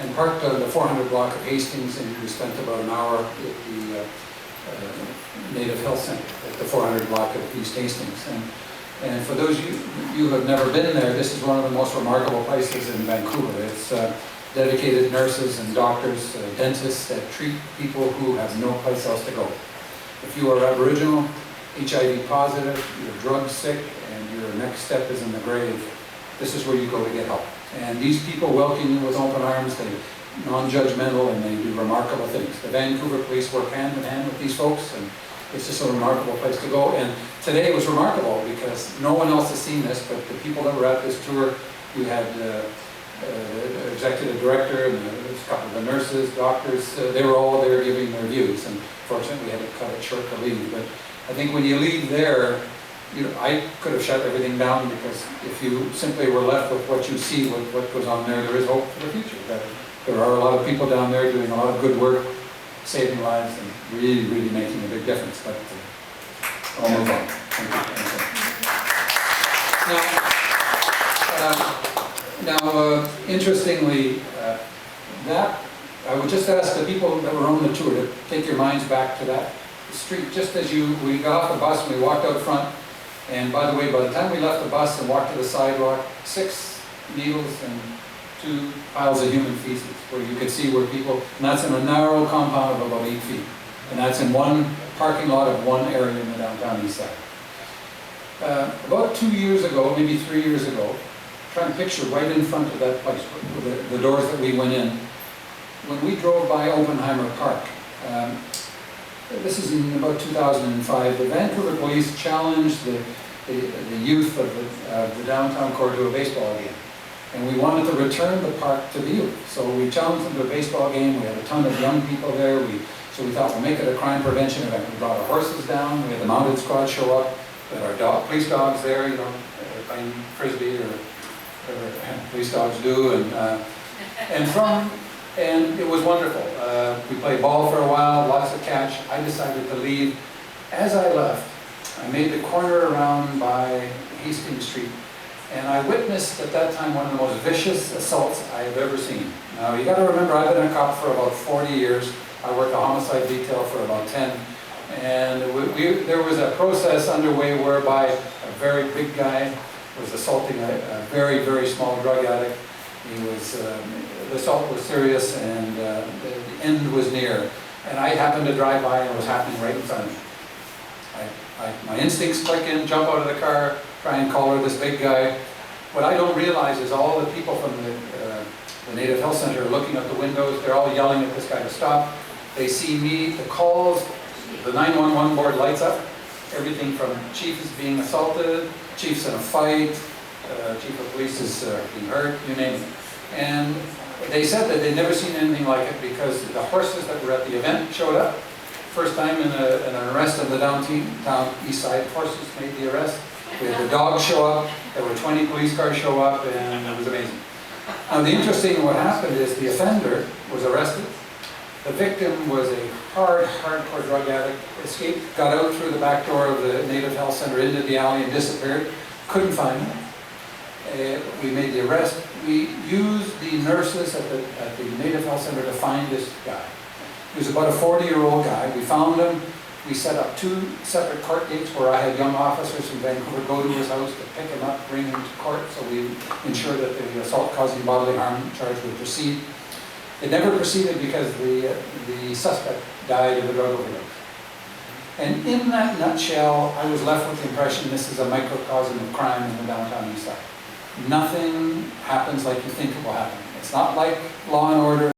and parked on the 400 block of Hastings, and we spent about an hour at the Native Health Center at the 400 block of East Hastings. And for those you who have never been there, this is one of the most remarkable places in Vancouver. It's dedicated nurses and doctors, dentists that treat people who have no place else to go. If you are Aboriginal, HIV positive, you're drug sick, and your next step is in the grave, this is where you go to get help. And these people welcome you with open arms, they're non-judgmental, and they do remarkable things. The Vancouver police work hand in hand with these folks, and it's just a remarkable place to go. And today was remarkable because no one else has seen this, but the people that were at this tour, you had the executive director and a couple of the nurses, doctors, they were all there giving their views. And fortunately, we had to cut it short to leave. But I think when you leave there, I could have shut everything down, because if you simply were left with what you see, with what goes on there, there is hope for the future. There are a lot of people down there doing a lot of good work, saving lives, and really, really making a big difference. But I'll move on. Thank you. Now, interestingly, that I would just ask the people that were on the tour to take your minds back to that street. Just as we got off the bus and we walked out front, and by the way, by the time we left the bus and walked to the sidewalk, 6 needles and 2 piles of human feces, where you could see where people, and that's in a narrow compound of about 8 feet. And that's in one parking lot of one area in the downtown east side. About 2 years ago, maybe 3 years ago, try and picture right in front of that place, the doors that we went in, when we drove by Oppenheimer Park. This is in about 2005. The Vancouver police challenged the youth of the downtown core to a baseball game. And we wanted to return the park to the youth. So we challenged them to a baseball game. We had a ton of young people there. So we thought we'll make it a crime prevention event. We brought our horses down. We had the mounted squad show up. We had our police dogs there, playing frisbee or whatever police dogs do. And it was wonderful. We played ball for a while, lots of catch. I decided to leave. As I left, I made the corner around by Hastings Street, and I witnessed at that time one of the most vicious assaults I have ever seen. Now, you got to remember, I've been a cop for about 40 years. I worked a homicide detail for about 10. And there was a process underway whereby a very big guy was assaulting a very, very small drug addict. The assault was serious, and the end was near. And I happened to drive by, and it was happening right in front of me. My instincts click in, jump out of the car, try and collar this big guy. What I don't realize is all the people from the Native Health Center are looking out the windows. They're all yelling at this guy to stop. They see me, the calls, the 911 board lights up. Everything from chief is being assaulted, chief's in a fight, chief of police is being hurt, you name it. And they said that they'd never seen anything like it, because the horses that were at the event showed up. First time in an arrest on the downtown east side, horses made the arrest. We had the dogs show up, there were 20 police cars show up, and it was amazing. Now the interesting what happened is the offender was arrested. The victim was a hardcore drug addict, escaped, got out through the back door of the Native Health Center into the alley and disappeared. Couldn't find him. We made the arrest. We used the nurses at the Native Health Center to find this guy. He was about a 40-year-old guy. We found him. We set up 2 separate court dates where I had young officers from Vancouver go to his house to pick him up, bring him to court, so we ensured that the assault causing bodily harm charge would proceed. It never proceeded because the suspect died of a drug overdose. And in that nutshell, I was left with the impression this is a microcosm of crime in the downtown east side. Nothing happens like you think it will happen. It's not like Law and Order.